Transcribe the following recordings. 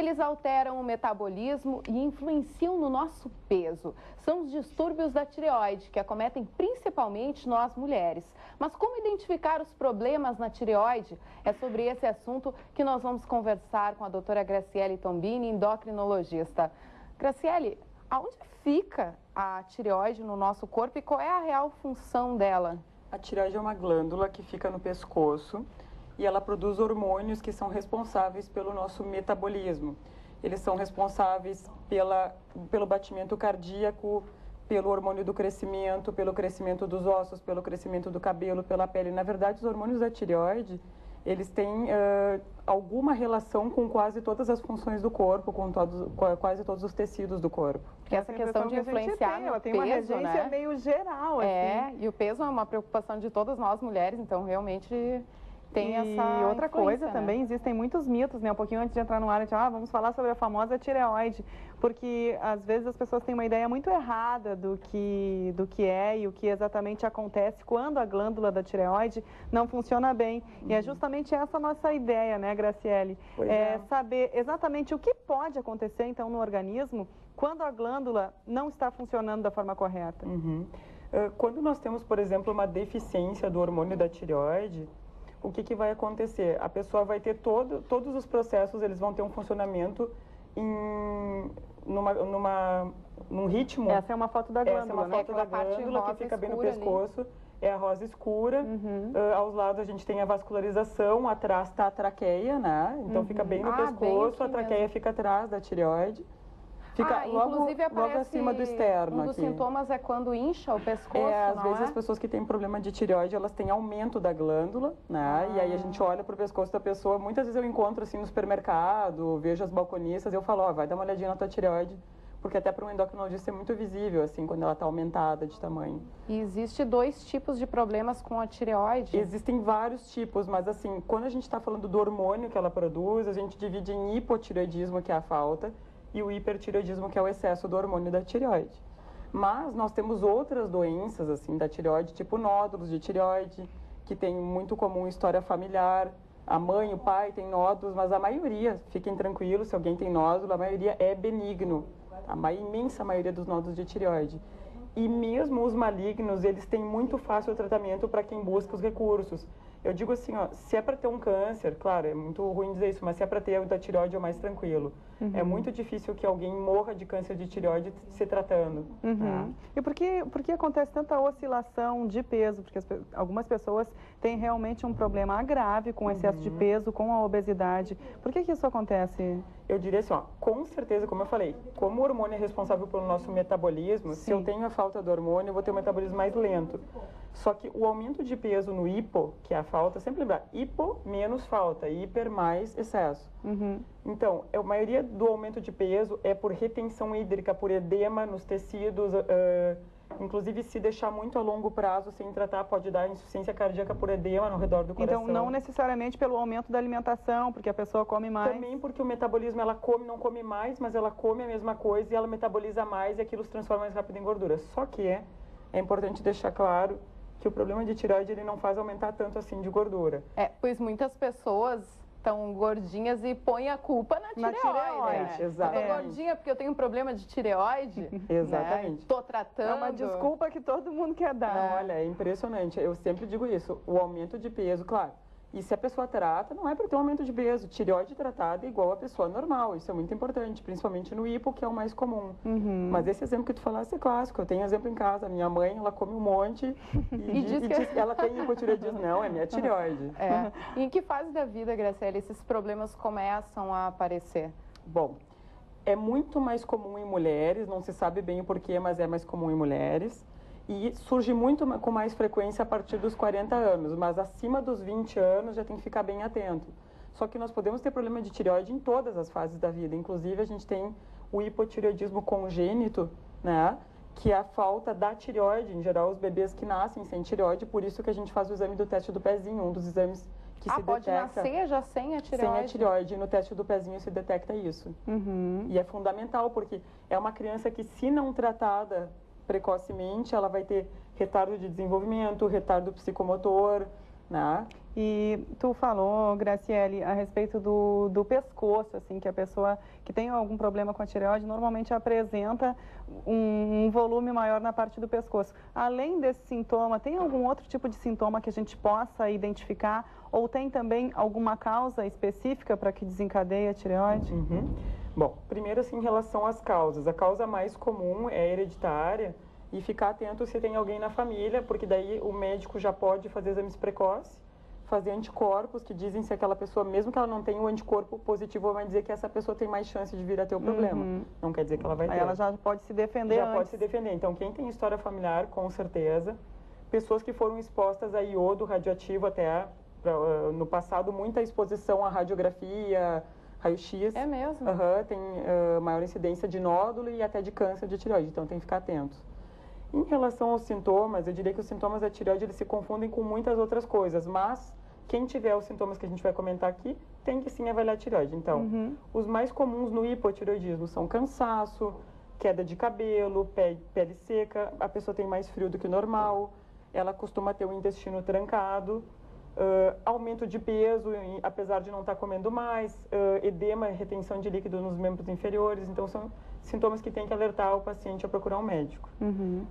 Eles alteram o metabolismo e influenciam no nosso peso. São os distúrbios da tireoide, que acometem principalmente nós mulheres. Mas como identificar os problemas na tireoide? É sobre esse assunto que nós vamos conversar com a doutora Graciele Tombini, endocrinologista. Graciele, aonde fica a tireoide no nosso corpo e qual é a real função dela? A tireoide é uma glândula que fica no pescoço e ela produz hormônios que são responsáveis pelo nosso metabolismo. Eles são responsáveis pelo batimento cardíaco, pelo hormônio do crescimento, pelo crescimento dos ossos, pelo crescimento do cabelo, pela pele. Na verdade, os hormônios da tireoide, eles têm alguma relação com quase todas as funções do corpo, com quase todos os tecidos do corpo. Porque essa questão de influenciar no ela tem peso, uma regência né? meio geral, assim. É, e o peso é uma preocupação de todas nós mulheres, então realmente tem essa E outra coisa né? também, existem muitos mitos, né? Um pouquinho antes de entrar no ar, a gente, vamos falar sobre a famosa tireoide, porque às vezes as pessoas têm uma ideia muito errada do que é e o que exatamente acontece quando a glândula da tireoide não funciona bem. E é justamente essa a nossa ideia, né, Graciele? Saber exatamente o que pode acontecer, então, no organismo quando a glândula não está funcionando da forma correta. Quando nós temos, por exemplo, uma deficiência do hormônio da tireoide, o que vai acontecer? A pessoa vai ter todos os processos, eles vão ter um funcionamento num ritmo. Essa é uma foto da glândula, Essa é uma foto da glândula que fica bem no pescoço. É a rosa escura. Aos lados a gente tem a vascularização, atrás está a traqueia, né? Então fica bem no pescoço, a traqueia fica atrás da tireoide. Fica logo acima do externo. Um dos sintomas é quando incha o pescoço, às vezes as pessoas que têm problema de tireoide, elas têm aumento da glândula, né? E aí a gente olha para o pescoço da pessoa, muitas vezes eu encontro assim no supermercado, vejo as balconistas, eu falo, vai dar uma olhadinha na tua tireoide, porque até para um endocrinologista é muito visível, assim, quando ela está aumentada de tamanho. E existe 2 tipos de problemas com a tireoide? Existem vários tipos, mas assim, quando a gente está falando do hormônio que ela produz, a gente divide em hipotireoidismo, que é a falta, e o hipertireoidismo, que é o excesso do hormônio da tireoide. Mas nós temos outras doenças, assim, da tireoide, tipo nódulos de tireoide, que tem muito comum história familiar. A mãe, o pai tem nódulos, mas a maioria, fiquem tranquilos, se alguém tem nódulo, a maioria é benigno. A imensa maioria dos nódulos de tireoide. E mesmo os malignos, eles têm muito fácil tratamento para quem busca os recursos. Eu digo assim, se é para ter um câncer, claro, é muito ruim dizer isso, mas se é para ter o da tireoide é o mais tranquilo. É muito difícil que alguém morra de câncer de tireoide se tratando. E por que acontece tanta oscilação de peso? Porque algumas pessoas têm realmente um problema grave com excesso de peso, com a obesidade. Por que isso acontece? Eu diria assim, com certeza, como eu falei, como o hormônio é responsável pelo nosso metabolismo, se eu tenho a falta do hormônio, eu vou ter um metabolismo mais lento. Só que o aumento de peso no hipo, que é a falta, sempre lembrar, hipo menos falta, hiper mais excesso. Então, a maioria do aumento de peso é por retenção hídrica, por edema nos tecidos, inclusive se deixar muito a longo prazo sem tratar, pode dar insuficiência cardíaca por edema no redor do coração. Então, não necessariamente pelo aumento da alimentação, porque a pessoa come mais. Também porque o metabolismo, ela come, não come mais, mas ela come a mesma coisa e ela metaboliza mais e aquilo se transforma mais rápido em gordura. Só que é importante deixar claro que o problema de tireoide, ele não faz aumentar tanto assim de gordura. Pois muitas pessoas estão gordinhas e põem a culpa na tireoide. Né? Exatamente. Eu tô gordinha porque eu tenho um problema de tireoide. Exatamente. Tô tratando. É uma desculpa que todo mundo quer dar. Não, olha, é impressionante. Eu sempre digo isso. O aumento de peso, claro. E se a pessoa trata, não é para ter um aumento de peso. Tireoide tratada é igual a pessoa normal. Isso é muito importante, principalmente no hipo, que é o mais comum. Mas esse exemplo que tu falaste é clássico. Eu tenho exemplo em casa. Minha mãe, ela come um monte e diz que ela tem hipotireoidismo. Não, é minha tireoide. E em que fase da vida, Graciele, esses problemas começam a aparecer? Bom, é muito mais comum em mulheres. Não se sabe bem o porquê, mas é mais comum em mulheres. E surge muito com mais frequência a partir dos 40 anos, mas acima dos 20 anos já tem que ficar bem atento. Só que nós podemos ter problema de tireoide em todas as fases da vida, inclusive a gente tem o hipotireoidismo congênito, né? Que é a falta da tireoide, em geral os bebês que nascem sem tireoide, por isso que a gente faz o exame do teste do pezinho, um dos exames que se pode detecta. nascer já sem a tireoide? Sem a tireoide, e no teste do pezinho se detecta isso. E é fundamental, porque é uma criança que, se não tratada precocemente, ela vai ter retardo de desenvolvimento, retardo psicomotor, né? E tu falou, Graciele, a respeito do pescoço, assim, que a pessoa que tem algum problema com a tireoide normalmente apresenta um volume maior na parte do pescoço. Além desse sintoma, tem algum outro tipo de sintoma que a gente possa identificar? Ou tem também alguma causa específica para que desencadeie a tireoide? Bom, primeiro, assim, em relação às causas. A causa mais comum é hereditária e ficar atento se tem alguém na família, porque daí o médico já pode fazer exames precoces, fazer anticorpos que dizem se aquela pessoa, mesmo que ela não tenha o anticorpo positivo, vai dizer que essa pessoa tem mais chance de vir a ter o problema. Não quer dizer que ela vai ter. Aí ela já pode se defender Já antes. pode se defender. Então, quem tem história familiar, com certeza. Pessoas que foram expostas a iodo radioativo até no passado, muita exposição à radiografia, raio-x. É mesmo? Tem maior incidência de nódulo e até de câncer de tireoide, então tem que ficar atento. Em relação aos sintomas, eu diria que os sintomas da tireoide eles se confundem com muitas outras coisas, mas quem tiver os sintomas que a gente vai comentar aqui, tem que sim avaliar a tireoide. Então, os mais comuns no hipotireoidismo são cansaço, queda de cabelo, pele seca, a pessoa tem mais frio do que o normal, ela costuma ter o intestino trancado, aumento de peso, apesar de não estar comendo mais, edema, retenção de líquido nos membros inferiores. Então, são sintomas que tem que alertar o paciente a procurar um médico.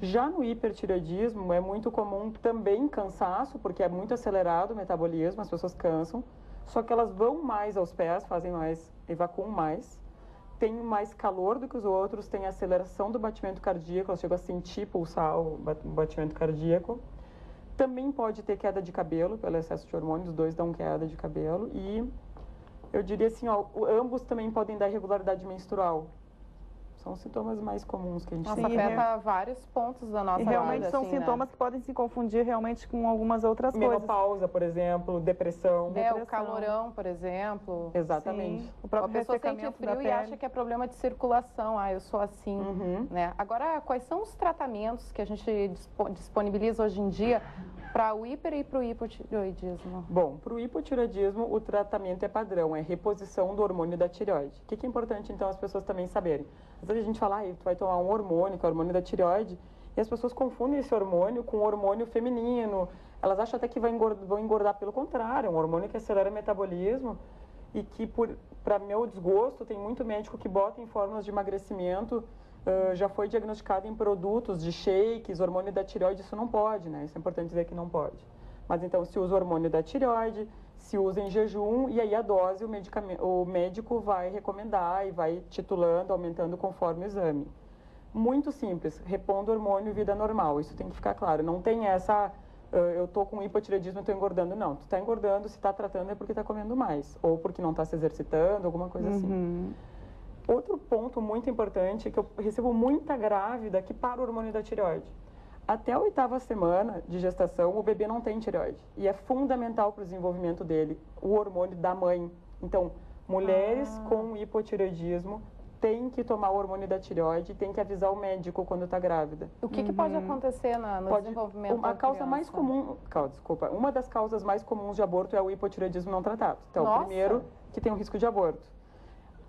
Já no hipertireoidismo, é muito comum também cansaço, porque é muito acelerado o metabolismo, as pessoas cansam, só que elas vão mais aos pés, fazem mais, evacuam mais, tem mais calor do que os outros, tem aceleração do batimento cardíaco, elas chegam a sentir pulsar o batimento cardíaco. Também pode ter queda de cabelo, pelo excesso de hormônios, os dois dão queda de cabelo. E eu diria assim, ambos também podem dar irregularidade menstrual. São os sintomas mais comuns que a gente Nossa, tem. afeta vários pontos da nossa E realmente vida, são assim, sintomas né? que podem se confundir realmente com algumas outras coisas. Menopausa, por exemplo, depressão. O calorão, por exemplo. Exatamente. Sim, o A próprio pessoa sente ressecamento da frio e pele. acha que é problema de circulação. Ah, eu sou assim, né? Agora, quais são os tratamentos que a gente disponibiliza hoje em dia para o hiper e para o hipotireoidismo? Bom, para o hipotireoidismo, o tratamento é padrão, é reposição do hormônio da tireoide. O que é importante, então, as pessoas também saberem? Às vezes a gente fala, tu vai tomar um hormônio, que é o hormônio da tireoide, e as pessoas confundem esse hormônio com o hormônio feminino. Elas acham até que vão engordar, pelo contrário, é um hormônio que acelera o metabolismo e que, para meu desgosto, tem muito médico que bota em fórmulas de emagrecimento, já foi diagnosticado em produtos de shakes, hormônio da tireoide, isso não pode, né? Isso é importante dizer que não pode. Mas então se usa o hormônio da tireoide, se usa em jejum e aí a dose o médico vai recomendar e vai titulando, aumentando conforme o exame. Muito simples, repondo hormônio vida normal, isso tem que ficar claro. Não tem essa, eu estou com hipotireoidismo e estou engordando, não. Tu está engordando, se está tratando é porque está comendo mais, ou porque não está se exercitando, alguma coisa assim. Outro ponto muito importante é que eu recebo muita grávida que para o hormônio da tireoide. Até a 8ª semana de gestação, o bebê não tem tireoide. E é fundamental para o desenvolvimento dele, o hormônio da mãe. Então, mulheres com hipotireoidismo têm que tomar o hormônio da tireoide e têm que avisar o médico quando está grávida. O que pode acontecer no desenvolvimento da A causa criança? mais comum, uma das causas mais comuns de aborto é o hipotireoidismo não tratado. Então, Nossa. primeiro, que tem um risco de aborto.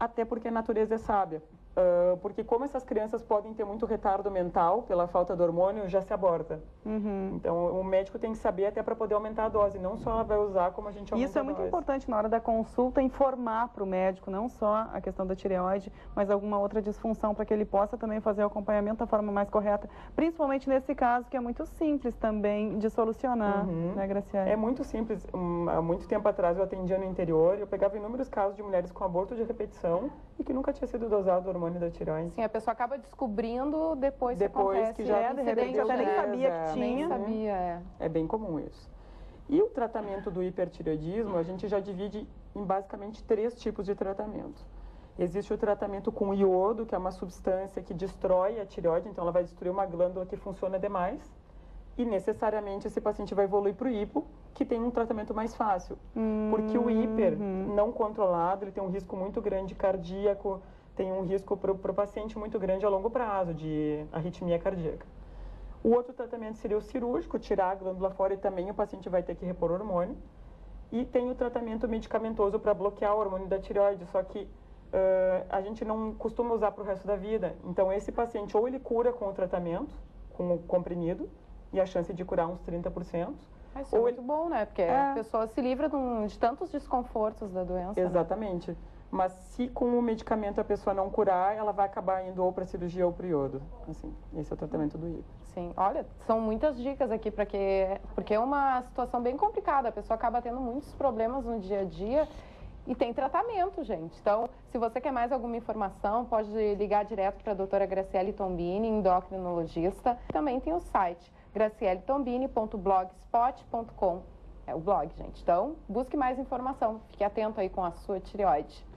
Até porque a natureza é sábia. Porque como essas crianças podem ter muito retardo mental pela falta do hormônio, já se aborta. Então, o médico tem que saber até para poder aumentar a dose. Não só ela vai usar, como a gente aumenta a dose. Isso é muito importante na hora da consulta, informar para o médico, não só a questão da tireoide, mas alguma outra disfunção, para que ele possa também fazer o acompanhamento da forma mais correta. Principalmente nesse caso, que é muito simples também de solucionar, né, Graciele? É muito simples. Há muito tempo atrás eu atendia no interior, eu pegava inúmeros casos de mulheres com aborto de repetição e que nunca tinha sido dosado o hormônio da tireoide. Sim, a pessoa acaba descobrindo depois que acontece. Que já de repente até nem sabia que tinha. Nem sabia, É bem comum isso. E o tratamento do hipertireoidismo, a gente já divide em basicamente 3 tipos de tratamento. Existe o tratamento com iodo, que é uma substância que destrói a tireoide, então ela vai destruir uma glândula que funciona demais. E necessariamente esse paciente vai evoluir para o hipo, que tem um tratamento mais fácil. Porque o hiper não controlado, ele tem um risco muito grande cardíaco, tem um risco para o paciente muito grande a longo prazo de arritmia cardíaca. O outro tratamento seria o cirúrgico, tirar a glândula fora e também o paciente vai ter que repor hormônio. E tem o tratamento medicamentoso para bloquear o hormônio da tireoide, só que a gente não costuma usar para o resto da vida. Então esse paciente ou ele cura com o tratamento, com o comprimido, e a chance de curar uns 30%. Isso é muito bom, né? Porque a pessoa se livra de tantos desconfortos da doença. Exatamente. Né? Mas se com o medicamento a pessoa não curar, ela vai acabar indo ou para cirurgia ou para o iodo. Assim, esse é o tratamento do IPA. Sim, olha, são muitas dicas aqui porque é uma situação bem complicada. A pessoa acaba tendo muitos problemas no dia a dia e tem tratamento, gente. Então, se você quer mais alguma informação, pode ligar direto para a doutora Graciele Tombini, endocrinologista. Também tem o site gracieletombini.blogspot.com. É o blog, gente. Então, busque mais informação. Fique atento aí com a sua tireoide.